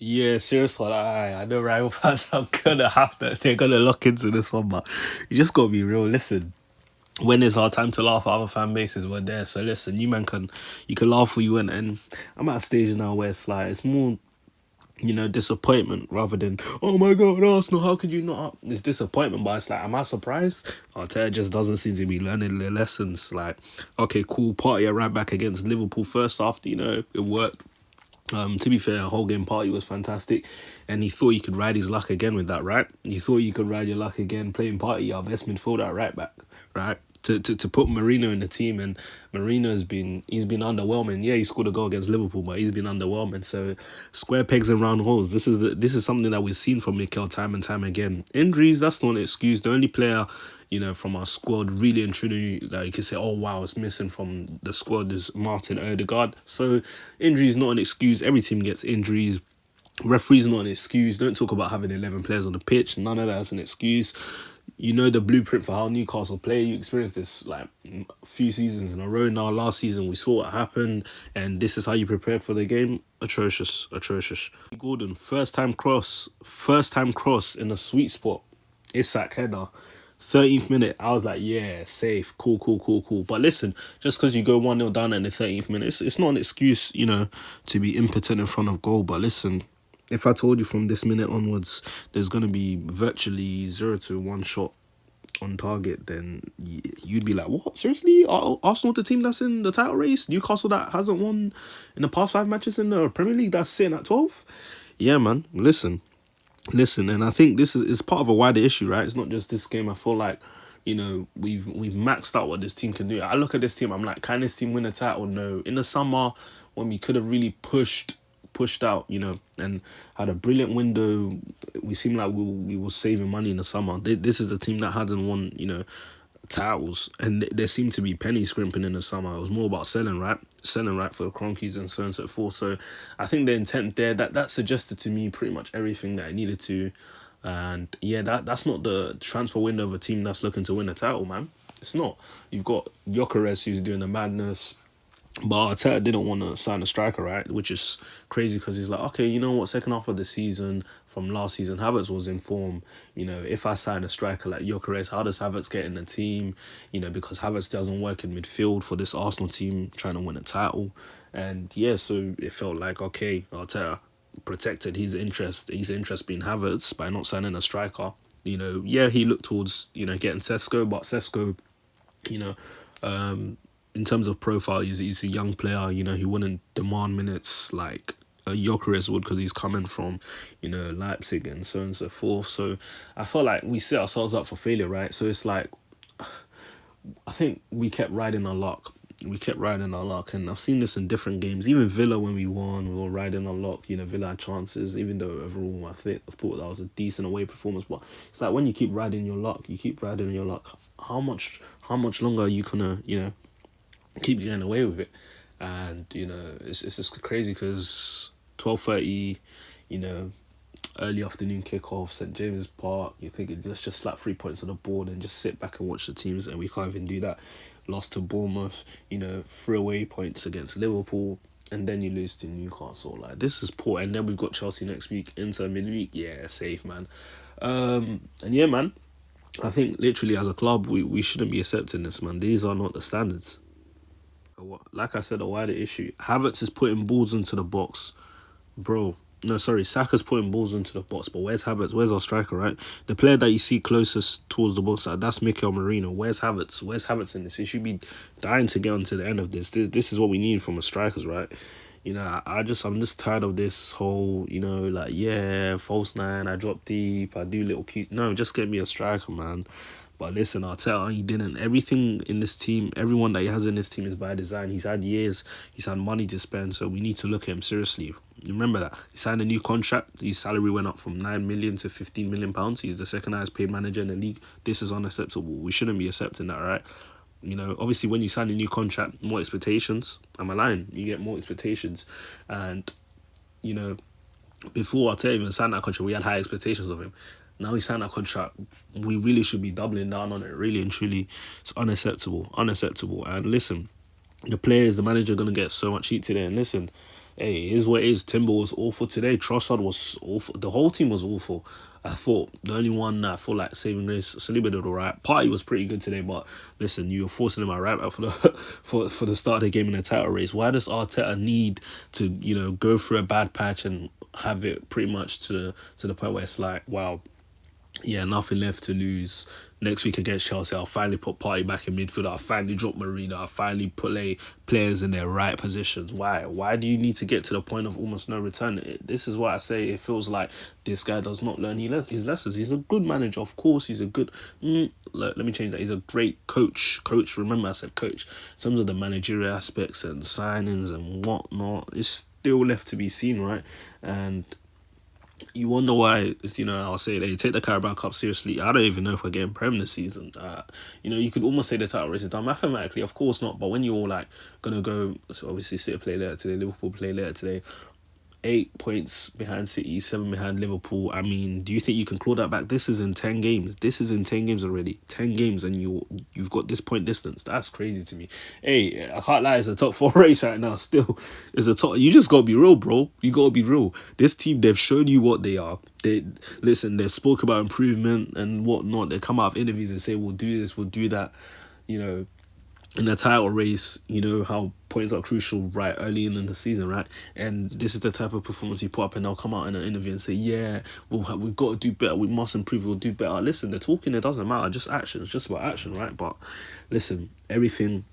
Yeah, serious one. I know rival fans are gonna have to. They're gonna lock into this one, but you just gotta be real. Listen, when it's our time to laugh, other fan bases were there. So listen, you can laugh for you, and I'm at a stage now where it's like it's more disappointment rather than oh my god Arsenal, how could you not? It's disappointment, but it's like, am I surprised? Arteta just doesn't seem to be learning the lessons. Like, okay, cool, party at right back against Liverpool first half, it worked. To be fair, whole game party was fantastic, and he thought he could ride his luck again with that, right? He thought you could ride your luck again playing party our best midfielder at right back, right? To put Marino in the team, and he's been underwhelming. Yeah, he scored a goal against Liverpool, but he's been underwhelming. So square pegs and round holes. This is something that we've seen from Mikel time and time again. Injuries, that's not an excuse. The only player from our squad, really and truly, like you can say, oh wow, it's missing from the squad is Martin Odegaard. So injury is not an excuse. Every team gets injuries. Referees not an excuse. Don't talk about having 11 players on the pitch. None of that is an excuse. You know the blueprint for how Newcastle play. You experienced this like a few seasons in a row now. Last season we saw what happened, and this is how you prepared for the game. Atrocious, atrocious. Gordon, first time cross in a sweet spot. Isak header. 13th minute, I was like, yeah, safe, cool, cool, cool, cool. But listen, just because you go 1-0 down in the 13th minute, it's not an excuse, to be impotent in front of goal. But listen, if I told you from this minute onwards, there's going to be virtually 0 to 1 shot on target, then you'd be like, what? Seriously? Arsenal, the team that's in the title race? Newcastle that hasn't won in the past 5 matches in the Premier League, that's sitting at 12? Yeah, man, listen, and I think this is part of a wider issue, right? It's not just this game. I feel like, we've maxed out what this team can do. I look at this team, I'm like, can this team win a title? No. In the summer, when we could have really pushed out, and had a brilliant window, we seemed like we were saving money in the summer. This is a team that hasn't won, titles, and there seemed to be penny scrimping in the summer. It was more about selling right for the Cronkies and so on and so forth. So I think the intent there, that suggested to me pretty much everything that I needed to. And yeah, that's not the transfer window of a team that's looking to win a title, man. It's not. You've got Gyökeres who's doing the madness, but Arteta didn't want to sign a striker, right? Which is crazy because he's like, okay, you know what? Second half of the season from last season, Havertz was in form. If I sign a striker like Gyökeres, how does Havertz get in the team? Because Havertz doesn't work in midfield for this Arsenal team trying to win a title. And yeah, so it felt like, okay, Arteta protected his interest being Havertz by not signing a striker. Yeah, he looked towards, getting Sesko, but Sesko, you know, in terms of profile, he's a young player. He wouldn't demand minutes like a Gyökeres would because he's coming from, Leipzig and so on and so forth. So I felt like we set ourselves up for failure, right? So it's like, I think we kept riding our luck. And I've seen this in different games. Even Villa, when we won, we were riding our luck. Villa had chances, even though overall I thought that was a decent away performance. But it's like when you keep riding your luck, how much longer are you gonna, keep getting away with it? And it's just crazy because 12:30, early afternoon kickoff, St James's Park. You think let's just slap 3 points on the board and just sit back and watch the teams, and we can't even do that. Lost to Bournemouth, 3 away points against Liverpool, and then you lose to Newcastle. Like, this is poor. And then we've got Chelsea next week, Inter midweek. Yeah, safe, man. And yeah, man, I think literally as a club, we shouldn't be accepting this, man. These are not the standards. Like I said, a wider issue. Havertz is putting balls into the box. Bro, no, sorry, Saka's putting balls into the box, but where's Havertz? Where's our striker, right? The player that you see closest towards the box, that's Mikel Merino. Where's Havertz? Where's Havertz in this? He should be dying to get on to the end of this. This is what we need from a strikers, right? I'm just tired of this whole, false nine, I drop deep, I do little cute. No, just get me a striker, man. But listen, Arteta, he didn't. Everything in this team, everyone that he has in this team is by design. He's had years, he's had money to spend, so we need to look at him seriously. Remember that. He signed a new contract. His salary went up from 9 million to 15 million pounds. He's the second highest paid manager in the league. This is unacceptable. We shouldn't be accepting that, right? Obviously when you sign a new contract, more expectations. Am I lying? You get more expectations. And, before Arteta even signed that contract, we had high expectations of him. Now he signed that contract, we really should be doubling down on it, really and truly. It's unacceptable. And listen, the players, the manager, gonna get so much heat today. And listen, hey, here's what it is. Timber was awful today. Trossard was awful. The whole team was awful. I thought the only one that I feel like saving grace, Saliba did alright. Party was pretty good today, but listen, you were forcing him out right back for the for the start of the game in the title race. Why does Arteta need to go through a bad patch and have it pretty much to the point where it's like, wow, yeah, nothing left to lose. Next week against Chelsea, I'll finally put Party back in midfield. I'll finally drop Marina. I'll finally put players in their right positions. Why? Why do you need to get to the point of almost no return? This is why I say it feels like this guy does not learn his lessons. He's a good manager, of course. He's a good... let me change that. He's a great coach. Coach, remember I said coach. In terms of the managerial aspects and signings and whatnot, it's still left to be seen, right? And... you wonder why, I'll say they take the Carabao Cup seriously. I don't even know if we're getting Prem this season. You could almost say the title race is done. Mathematically, of course not. But when you're all like going to go, so obviously City play later today, Liverpool play later today, 8 points behind City, 7 behind Liverpool. I mean, do you think you can claw that back? This is in 10 games. This is in 10 games already. 10 games and you've got this point distance. That's crazy to me. Hey, I can't lie, it's a top 4 race right now still. It's a top... you just got to be real, bro. You got to be real. This team, they've shown you what they are. They've spoke about improvement and whatnot. They come out of interviews and say, we'll do this, we'll do that. In the title race, how points are crucial right early in the season, right? And this is the type of performance you put up, and they'll come out in an interview and say, yeah, we've got to do better, we must improve, we'll do better. Listen, they're talking, it doesn't matter, just action. It's just about action, right? But listen, everything,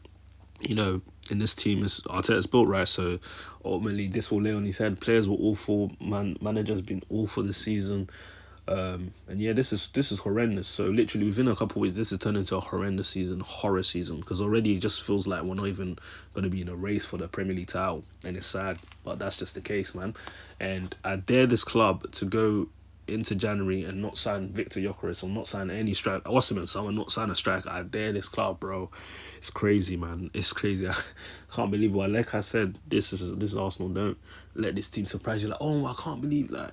in this team is Arteta's built, right? So ultimately, this will lay on his head. Players were awful, manager's been awful this season. And yeah, this is horrendous. So literally within a couple of weeks, this has turned into a horrendous season, horror season, because already it just feels like we're not even going to be in a race for the Premier League title, and it's sad, but that's just the case, man. And I dare this club to go into January and not sign Victor Gyökeres or not sign any strike, Osimhen, someone not sign a striker. I dare this club, bro. It's crazy, man. It's crazy. I can't believe it. Like I said, this is Arsenal. Don't let this team surprise you. Like, oh, I can't believe, like,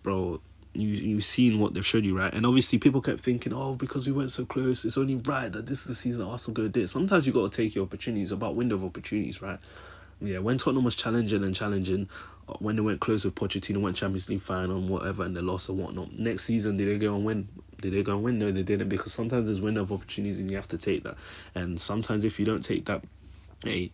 bro. You've seen what they've showed you, right? And obviously people kept thinking, oh, because we went so close, it's only right that this is the season that Arsenal go this. Sometimes you got to take your opportunities, about window of opportunities, right? Yeah, when Tottenham was challenging, when they went close with Pochettino, went Champions League final and whatever, and they lost and whatnot. Next season, did they go and win? Did they go and win? No, they didn't, because sometimes there's window of opportunities and you have to take that. And sometimes if you don't take that, hey,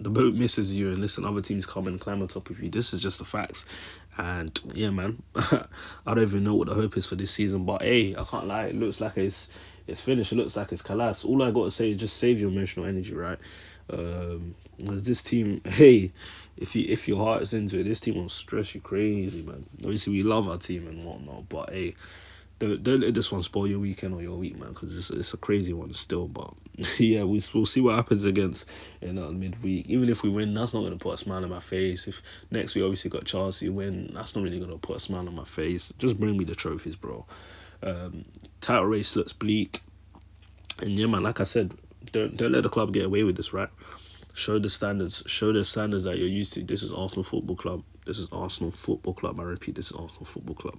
the boat misses you, and listen, other teams come and climb on top of you. This is just the facts. And yeah, man, I don't even know what the hope is for this season, but hey, I can't lie, it looks like it's finished. It looks like it's collapsed. All I got to say is just save your emotional energy, right? As this team, hey, if your heart is into it, this team will stress you crazy, man. Obviously we love our team and whatnot, but hey, don't let this one spoil your weekend or your week, man, because it's a crazy one still. But yeah, we'll see what happens against midweek. Even if we win, that's not going to put a smile on my face. If next week obviously got Chelsea win, that's not really going to put a smile on my face. Just bring me the trophies, bro. Title race looks bleak, and yeah, man, like I said, don't let the club get away with this, right? Show the standards that you're used to. This is Arsenal Football Club. This is Arsenal Football Club. I repeat, this is Arsenal Football Club.